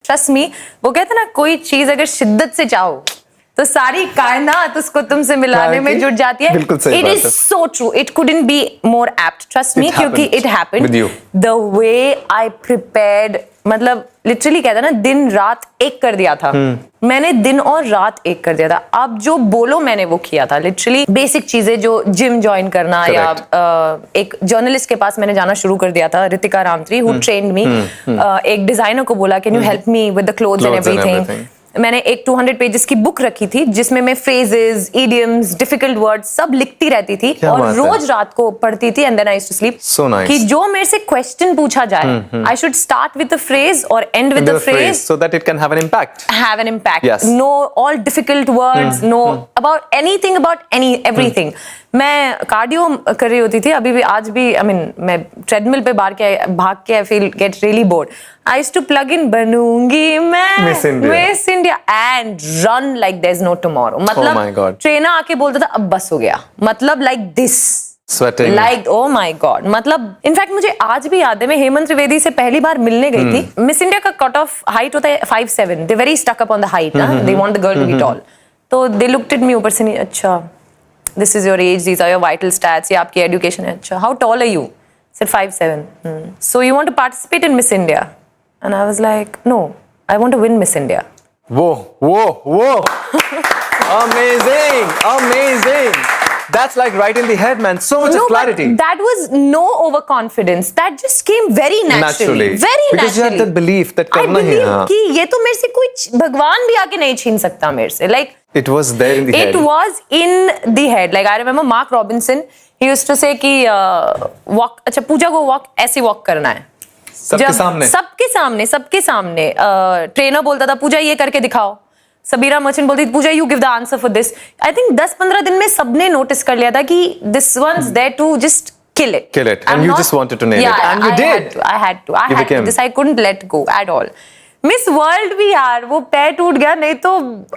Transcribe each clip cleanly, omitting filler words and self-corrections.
Trust me, वो कहते हैं ना कोई चीज अगर शिद्दत से चाहो तो सारी कायनात उसको तुमसे मिलाने में जुट जाती है. It is so true. It couldn't be more apt. Trust me, क्योंकि it happened. The way I prepared, मतलब लिटरली कहता ना दिन रात एक कर दिया था. मैंने दिन और रात एक कर दिया था. अब जो बोलो मैंने वो किया था. लिटरली बेसिक चीजें जो जिम ज्वाइन करना या एक जर्नलिस्ट के पास मैंने जाना शुरू कर दिया था, रितिका रामत्री, who trained me. एक डिजाइनर को बोला can you help me with the clothes and everything. मैंने एक 200 पेजेस की बुक रखी थी जिसमें मैं फ्रेजेस, इडियम्स, डिफिकल्ट वर्ड्स सब लिखती रहती थी और रोज रात को पढ़ती थी. And then I used to sleep. कि जो मेरे से क्वेश्चन पूछा जाए, I should start with the phrase और and with the phrase so that it can have an impact. Know all difficult words, know about anything, about everything. मैं cardio कर रही होती थी अभी भी, आज भी. आई मीन मैं ट्रेडमिल पे भाग के I feel get really bored. I used to plug in बनूंगी मैं Miss India and run like there is no tomorrow. मतलब ट्रेनर आके बोलता था अब बस हो गया. मतलब like this Sweating. Like, oh my God. मतलब इनफैक्ट मुझे आज भी याद है, मैं हेमंत त्रिवेदी से पहली बार मिलने गई थी. मिस इंडिया का कट ऑफ हाइट होता है 5'7". They very stuck up on the height. They want the girl to be tall. तो दे लुक्ड एट मी ऊपर से, नहीं अच्छा this is your age, these are your vital stats, ये आपकी education है. अच्छा, how tall are you? I said 5'7". So you want to participate in Miss India? And I was like, no, I want to win Miss India. Whoa. Amazing. That's like right in the head, man. So much clarity. But that was no overconfidence. That just came very naturally. Very because naturally. Because you had that belief that करना ही है. I believe कि ये तो मेरे से कोई भगवान भी आके नहीं छीन सकता मेरे से. Like it was there in the head. It was in the head. Like I remember Mark Robinson. He used to say कि walk. अच्छा पूजा को walk ऐसे walk करना है. सबके सामने. ट्रेनर बोलता था पूजा ये करके दिखाओ. सबीरा मर्चेंट बोलती थी Pooja you give the answer for this. I think 10-15 दिन में सबने नोटिस कर लिया था कि this one's there to just kill it. And you just wanted to nail it. And you did. I had to. This I couldn't let go at all. Miss World भी यार वो पैर टूट गया, नहीं तो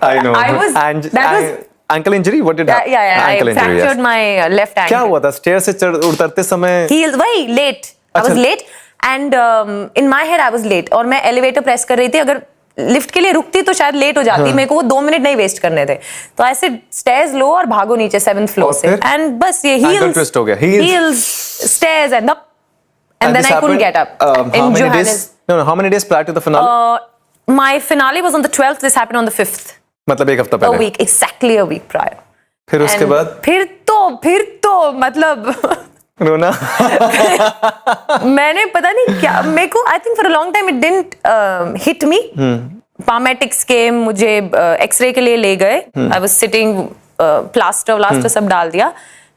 I know. That was ankle injury. What did happen? Yeah. I fractured my left ankle. क्या हुआ था? स्टेयर से उतरते समय? Why late? I was late and in my head I was late. और मैं elevator press कर रही थी. अगर लिफ्ट के लिए रुकती तो शायद लेट हो जाती. मेरे को वो 2 मिनट नहीं वेस्ट करने थे. तो ऐसे स्टेयर्स लो और भागो नीचे 7th फ्लोर से. एंड बस ये हील्स ट्विस्ट हो गया. Heels stairs and up and then I couldn't get up. In Johannes. No, how many days prior to the finale? My finale was on the 12th. This happened on the 5th. मतलब एक हफ्ता पहले. A week, exactly a week prior. फिर उसके बाद? फिर तो मतलब रोना. मैंने पता नहीं क्या, मेरे को I think for a long time it didn't hit me. Paramedics came, मुझे एक्सरे के लिए ले गए. आई वाज सिटिंग, प्लास्टर सब डाल दिया.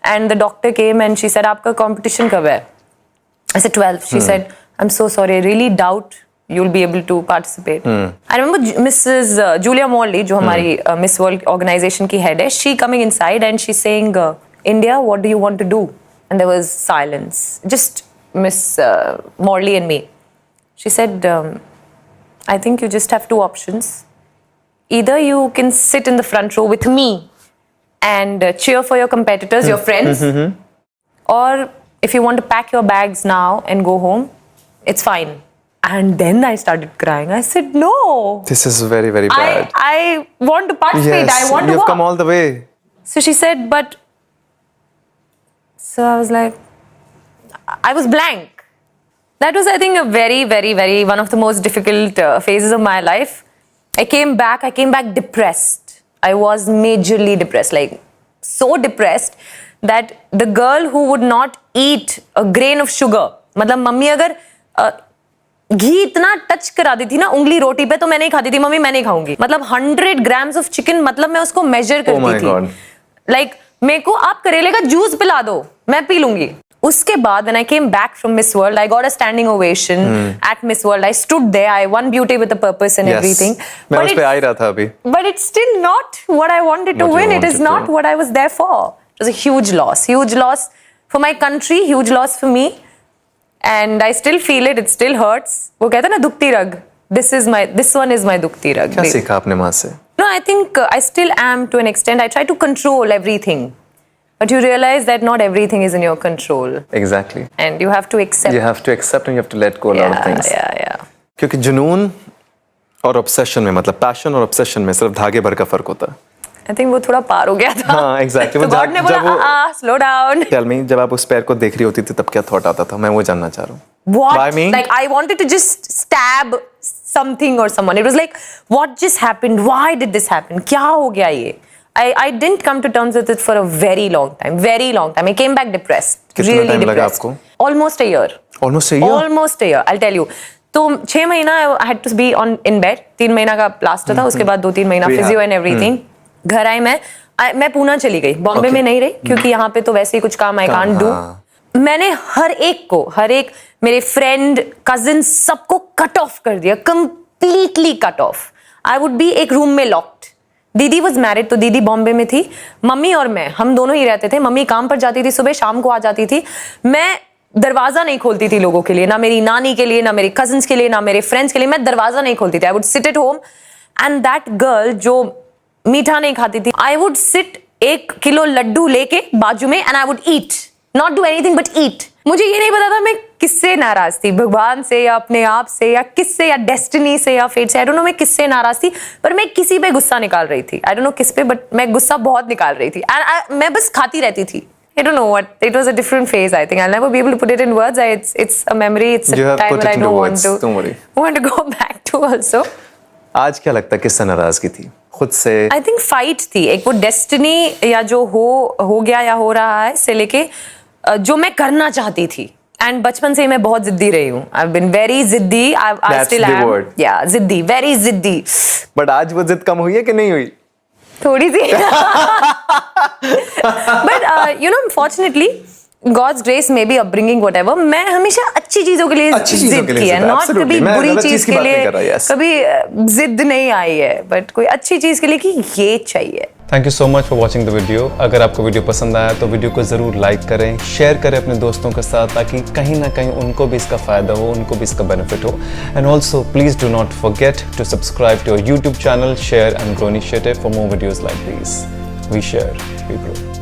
And the doctor came and she said आपका कंपटीशन कब है? I said 12th. She said I am so sorry, I really doubt you'll be able to participate. I remember Mrs. Julia Morley, जो हमारी Miss World organization की head है, she coming inside and she's saying, India, what do you want to do? And there was silence, just Miss Morley and me. She said, I think you just have 2 options. Either you can sit in the front row with me and cheer for your competitors, your friends, or if you want to pack your bags now and go home, it's fine. And then I started crying. I said, no. This is very, very bad. I want to participate. Yes, I want to you've come all the way. So she said, but... So I was like... I was blank. That was, I think, a very, very, very... one of the most difficult phases of my life. I came back depressed. I was majorly depressed. Like, so depressed that the girl who would not eat a grain of sugar... मतलब mummy अगर... घी इतना touch करा दी थी ना उंगली रोटी पे, तो मैं नहीं खाती थी. मम्मी मैं नहीं खाऊंगी. मतलब 100 grams ऑफ चिकन, मतलब मैं उसको मेजर करती थी. लाइक मेरे को आप करेले का जूस पिला दो, मैं पी लूंगी. उसके बाद when I came back from Miss World, I got a standing ovation at Miss World. I stood there. I won beauty with a purpose and everything. मैं उस पे आ ही रहा था अभी. But it's still not what I wanted to win. It is not what I was there for. It was a huge loss for my country, huge loss for me. And I still feel it still hurts. वो कहता है ना दुखती रग. This one is my दुखती रग. क्या सीखा आपने माँ से? No, I think I still am to an extent. I try to control everything. But you realize that not everything is in your control. Exactly. And you have to accept. You have to accept and you have to let go a lot of things. Yeah. क्योंकि जुनून और obsession में, मतलब passion और obsession में सिर्फ धागे भर का फर्क होता है। आई थिंक वो थोड़ा पार हो गया था। हाँ एग्जैक्टली। तो गॉड ने बोला स्लो डाउन। टेल मी, जब आप उस पैर को देख रही होती थी तब क्या थॉट आता था? मैं वो जानना चाह रहा हूँ। What? Why me? Like I wanted to just stab something or someone. It was like, what just happened? Why did this happen? क्या हो गया ये? I didn't come to terms with it for a very long time. Very long time. I came back depressed. कितना really time लगा depressed. आपको? Almost a year. Almost a year? Almost a year. I'll tell you. तो 6 महीना I had to be in bed. 3 महीना का plaster था, उसके बाद 2-3 महीना फिजियो एंड एवरीथिंग। घर आई मैं पूना चली गई, बॉम्बे में नहीं रही क्योंकि यहाँ पे तो वैसे ही कुछ काम आई कांट डू। मैंने हर एक मेरे फ्रेंड कजिन सबको कट ऑफ कर दिया, completely cut off. I would be एक रूम में लॉक्ड। दीदी वॉज मैरिड, तो दीदी बॉम्बे में थी, मम्मी और मैं हम दोनों ही रहते थे। मम्मी काम पर जाती थी, सुबह शाम को आ जाती थी। मैं दरवाजा नहीं खोलती थी लोगों के लिए, ना मेरी नानी के लिए, ना मेरे कजिन्स के लिए, ना मेरे फ्रेंड्स के लिए। मैं दरवाजा नहीं खोलती थी। I would sit at home and that girl जो मीठा नहीं खाती थी, I would sit 1 kilo laddu लेके बाजू में and I would eat, not do anything but eat. मुझे ये नहीं पता था मैं किससे नाराज थी, भगवान से या अपने आप से या किससे, या डेस्टिनी से या फेट से। आई डोंट नो मैं किससे नाराज थी, पर मैं किसी पे गुस्सा निकाल रही थी। आई डोंट नो किस पे, बट मैं गुस्सा बहुत निकाल रही थी एंड मैं बस खाती रहती थी। I don't know what. It was a different phase. I think I'll never be able to put it in words. It's a memory. It's a time that I don't want to go back to also. आज क्या लगता है किससे नाराजगी थी? खुद से? I think fight थी। एक वो डेस्टिनी या जो हो गया या हो रहा है से लेके जो मैं करना चाहती थी। एंड बचपन से ही मैं बहुत जिद्दी रही हूँ। I've been very जिद्दी. I still am. Yeah, जिद्दी, very जिद्दी। But आज वो जिद कम हुई है कि नहीं हुई? थोड़ी सी। But you know, fortunately, God's grace, maybe upbringing, whatever, मैं हमेशा अच्छी चीजों के लिए जिद की है, नॉट कभी बुरी चीज के लिए कभी जिद नहीं आई है, बट कोई अच्छी चीज के लिए कि ये चाहिए। Thank you so much for watching the video. अगर आपको वीडियो पसंद आया तो वीडियो को ज़रूर लाइक करें, शेयर करें अपने दोस्तों के साथ, ताकि कहीं ना कहीं उनको भी इसका फ़ायदा हो, उनको भी इसका बेनिफिट हो। And also please do not forget to subscribe to our YouTube channel, share and grow initiative for more videos like these. We share, we grow.